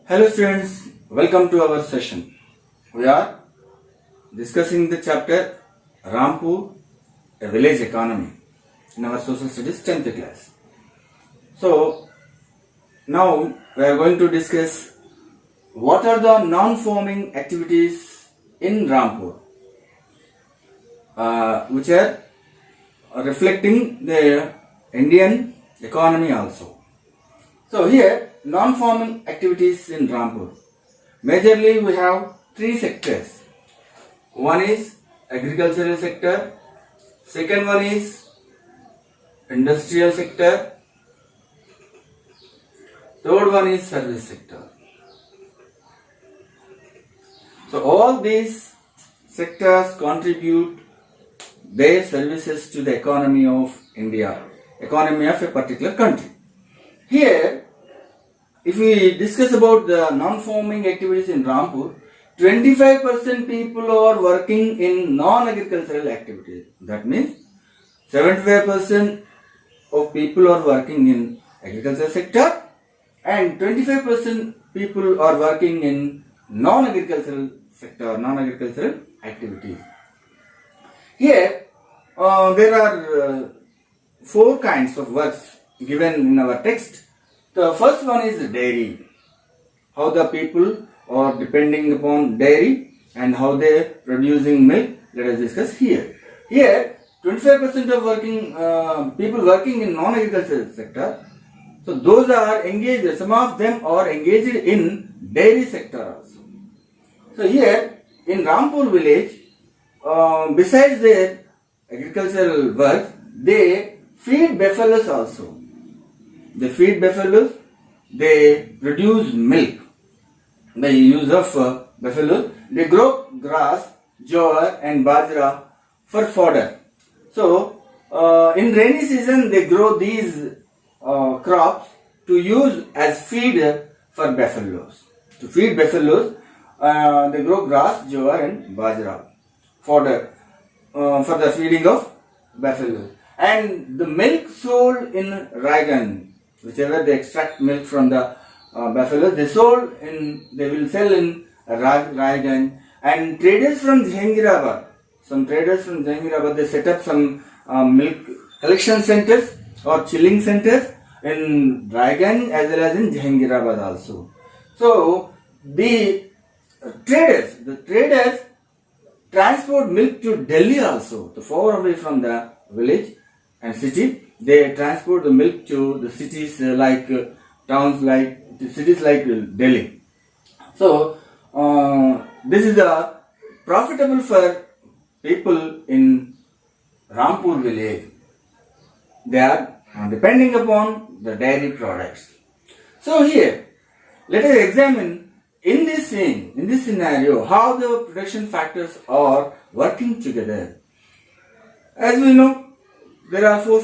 Hello students, welcome to our session. We are discussing the chapter Rampur, a village economy in our social studies 10th class. So now we are going to discuss what are the non-farming activities in Rampur which are reflecting the Indian economy also. So here non-farming activities in Rampur. Majorly we have three sectors. One is agricultural sector, second one is industrial sector, third one is service sector. So all these sectors contribute their services to the economy of India, economy of a particular country. Here, if we discuss about the non-farming activities in Rampur, 25% people are working in non-agricultural activities. That means 75% of people are working in agricultural sector and 25% people are working in non-agricultural sector, non-agricultural activities. Here, there are four kinds of works given in our text. The first one is dairy. How the people are depending upon dairy and how they are producing milk. Let us discuss here. Here, 25% of people working in non-agricultural sector. So those are engaged. Some of them are engaged in dairy sector also. So here in Rampur village, besides their agricultural work, they feed buffaloes also. They feed buffaloes, they produce milk by use of buffaloes. They grow grass, jowar and bajra for fodder. So, in rainy season they grow these crops to use as feed for buffaloes. To feed buffaloes, they grow grass, jowar and bajra fodder for the feeding of buffaloes. And the milk sold in Raigan, whichever they extract milk from the buffalo, they will sell in Raigan. And traders from Jahangirabad, some traders from Jahangirabad, they set up some milk collection centers or chilling centers in Raigan as well as in Jahangirabad also. So the traders transport milk to Delhi also, so far away from the village and city. They transport the milk to the cities towns like the cities like Delhi. So this is profitable for people in Rampur village. They are depending upon the dairy products. So here, let us examine in this scenario how the production factors are working together. As we know, there are four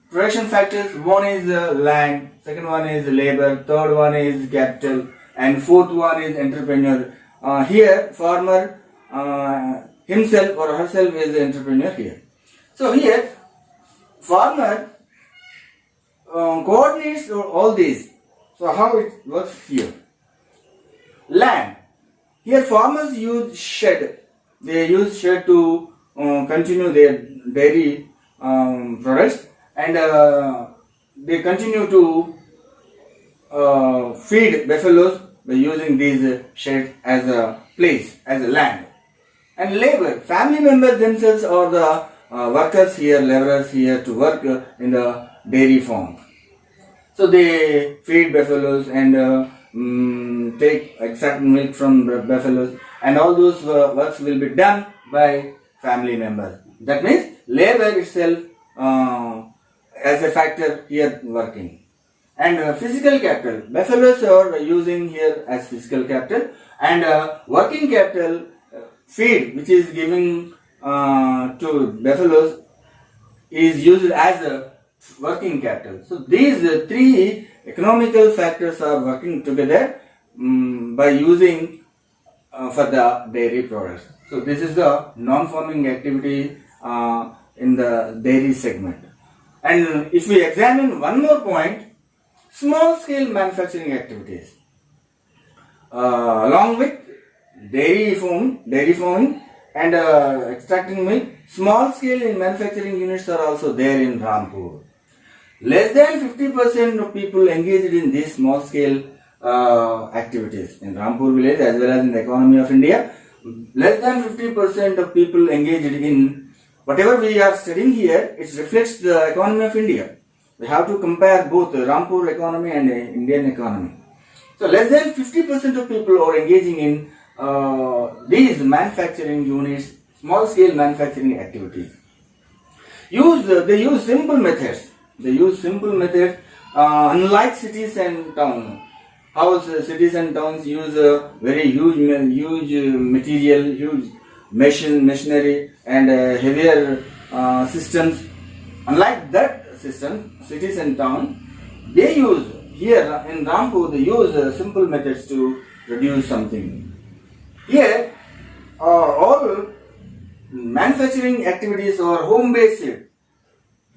production factors. One is land, second one is labor, third one is capital, and fourth one is entrepreneur. Here, farmer himself or herself is the entrepreneur here. So here, farmer coordinates all these. So how it works here? Land. Here farmers use shed. They use shed to continue their dairy products, and they continue to feed buffaloes by using these sheds as a place, as a land. And labor, family members themselves are the workers here, laborers here to work in the dairy farm. So they feed buffaloes and take extract milk from the buffaloes, and all those works will be done by family members. That means labor itself as a factor here working. And physical capital, buffaloes are using here as physical capital, and working capital, feed which is giving to buffaloes is used as a working capital. So these three economical factors are working together by using for the dairy products. So this is the non-farming activity in the dairy segment. And if we examine one more point, small scale manufacturing activities. Along with dairy farming and extracting milk, small scale manufacturing units are also there in Rampur. Less than 50% of people engaged in these small scale activities in Rampur village as well as in the economy of India. Less than 50% of people engaged in whatever we are studying here, it reflects the economy of India. We have to compare both the Rampur economy and the Indian economy. So less than 50% of people are engaging in these manufacturing units, small scale manufacturing activities. They use simple methods. Unlike cities and towns. How cities and towns use very huge material, huge machinery and heavier systems. Unlike that system, cities and towns, they use here in Rampur, they use simple methods to produce something. Here, all manufacturing activities are home-based.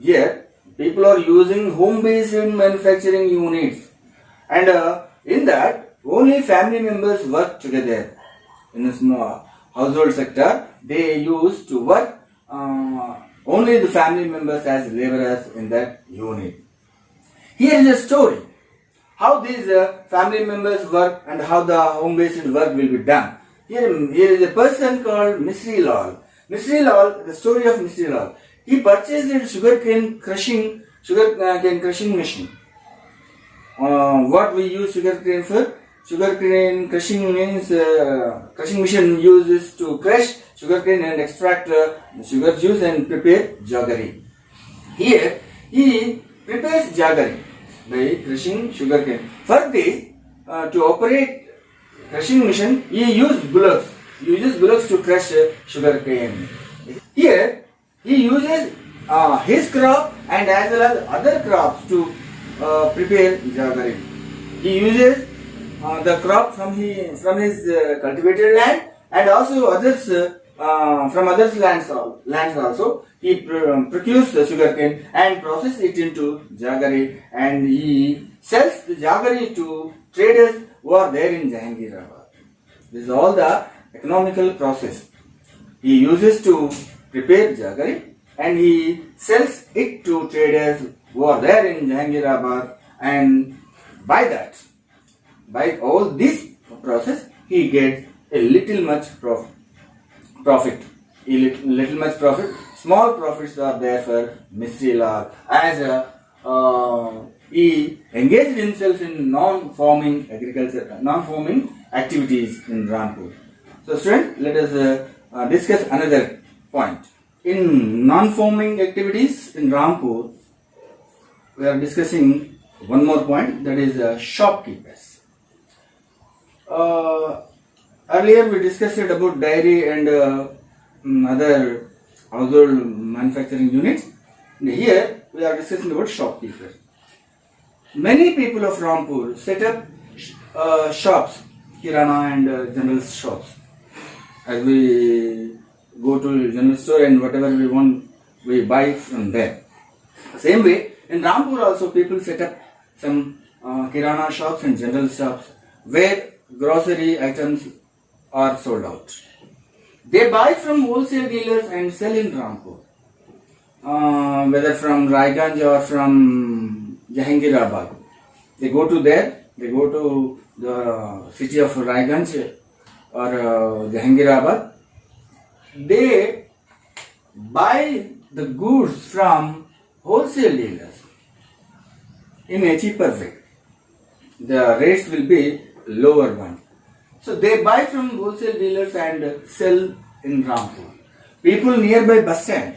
Here, people are using home-based manufacturing units, and in that, only family members work together. In a small household sector, they used to work only the family members as laborers in that unit. Here is a story how these family members work and how the home-based work will be done. Here is a person called Misri Lal. Misri Lal, the story of Misri Lal. He purchased a sugarcane crushing machine. What we use sugarcane for? Sugarcane crushing means crushing machine uses to crush sugarcane and extract sugar juice and prepare jaggery. Here he prepares jaggery by crushing sugarcane. For this, to operate crushing machine, he uses bullocks. He uses bullocks to crush sugarcane. Here he uses his crop and as well as other crops to prepare jaggery. He uses the crop from his cultivated land and also others from others' lands also. He procures the sugarcane and processes it into jaggery, and he sells the jaggery to traders who are there in Jahangirabad. This is all the economical process. He uses to prepare jaggery and he sells it to traders who are there in Jahangirabad, and by all this process, he gets a little much profit. Small profits are there for Misri Lal as he engaged himself in non-farming activities in Rampur. So students, let us discuss another point. In non-farming activities in Rampur, we are discussing one more point, that is shopkeepers. Earlier we discussed about dairy and other household manufacturing units. And here we are discussing about shopkeepers. Many people of Rampur set up shops, kirana and general shops. As we go to general store and whatever we want, we buy from there. Same way, in Rampur also people set up some kirana shops and general shops where grocery items are sold out. They buy from wholesale dealers and sell in Rampur, whether from Raiganj or from Jahangirabad. They go to the city of Raiganj or Jahangirabad. They buy the goods from wholesale dealers in a cheaper way. The rates will be lower one. So they buy from wholesale dealers and sell in Rampur. People nearby bus stand,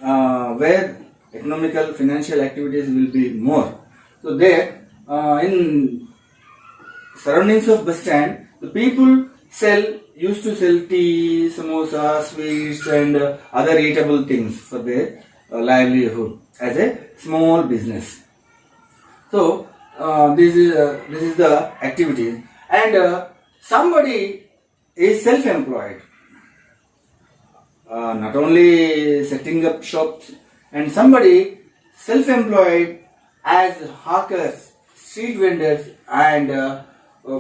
where economical financial activities will be more. So there, in surroundings of bus stand, the people used to sell tea, samosa, sweets and other eatable things for their livelihood as a small business. So this is the activities, and somebody is self-employed, not only setting up shops, and somebody self-employed as hawkers, street vendors, and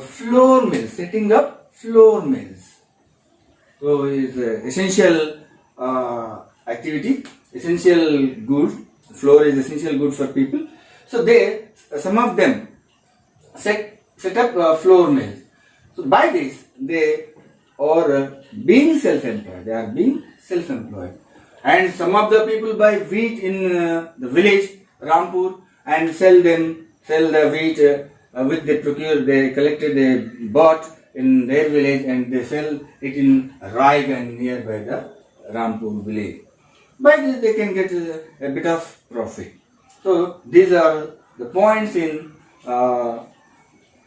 floor mills, setting up floor mills. So is essential activity, essential good. Floor is essential good for people. So they, some of them set up floor mills. So by this they are being self-employed. They are being self-employed. And some of the people buy wheat in the village Rampur and sell the wheat which they procured, they collected, they bought in their village and they sell it in Raiganj nearby the Rampur village. By this they can get a bit of profit. So these are the points in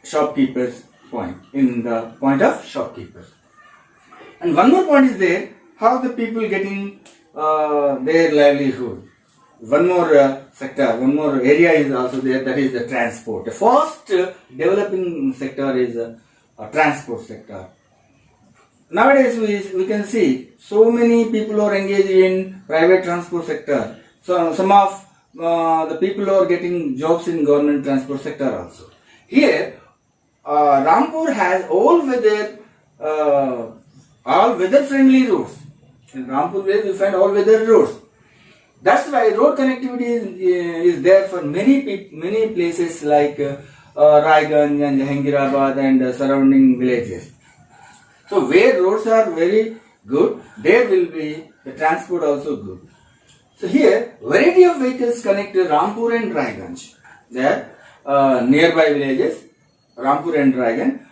shopkeepers point, in the point of shopkeepers. And one more point is there, how the people getting their livelihood. One more sector, one more area is also there, that is the transport. The first developing sector is a transport sector. Nowadays we can see so many people are engaged in private transport sector. So some of the people are getting jobs in government transport sector also. Here Rampur has all weather friendly roads. In Rampur village you find all weather roads. That's why road connectivity is there for many places like Raiganj and Jahangirabad and surrounding villages. So where roads are very good, there will be the transport also good. So here variety of vehicles connect Rampur and Raiganj. They are nearby villages, Rampur and Raiganj.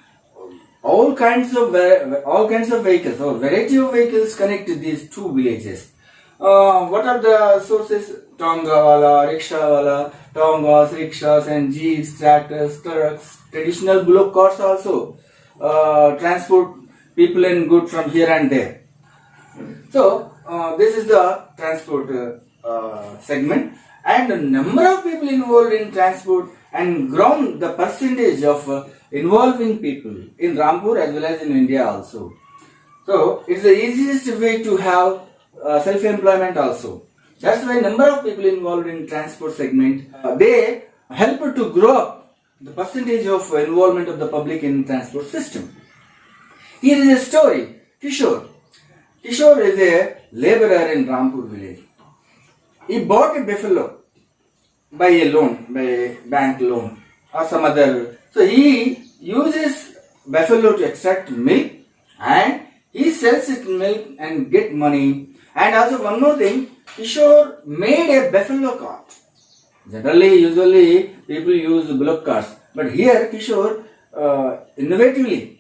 All kinds of vehicles, or variety of vehicles connect these two villages. What are the sources? Tongawala, Rickshawala, Tongas, rickshaws and jeeps, tractors, trucks, traditional bullock carts also transport people and goods from here and there. So this is the transport segment, and the number of people involved in transport and grown the percentage of involving people in Rampur as well as in India also. So it's the easiest way to have self-employment also. That's why number of people involved in transport segment, they help to grow up the percentage of involvement of the public in transport system. Here is a story. Kishore. Kishore is a laborer in Rampur village. He bought a buffalo by a loan, by a bank loan or some other. So he uses buffalo to extract milk and he sells it milk and get money. And also one more thing, Kishore made a buffalo cart. Generally, usually people use bullock carts, but here Kishore innovatively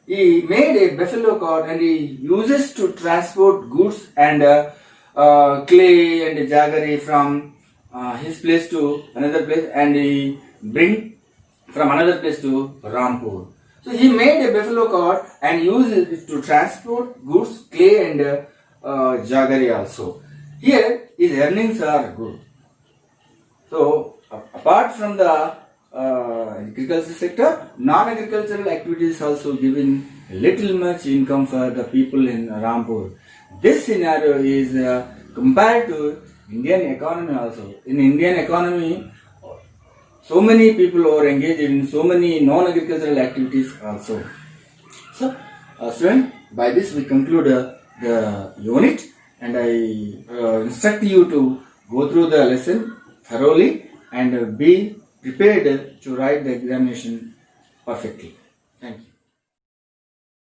he made a buffalo cart and he uses to transport goods and clay and jaggery from his place to another place, and he bring from another place to Rampur. So he made a buffalo cart and used it to transport goods, clay and jaggery also. Here his earnings are good. So apart from the agriculture sector, non-agricultural activities also giving little much income for the people in Rampur. This scenario is compared to Indian economy also. In Indian economy, so many people are engaged in so many non-agricultural activities also. So, student, by this we conclude the unit, and I instruct you to go through the lesson thoroughly and be prepared to write the examination perfectly.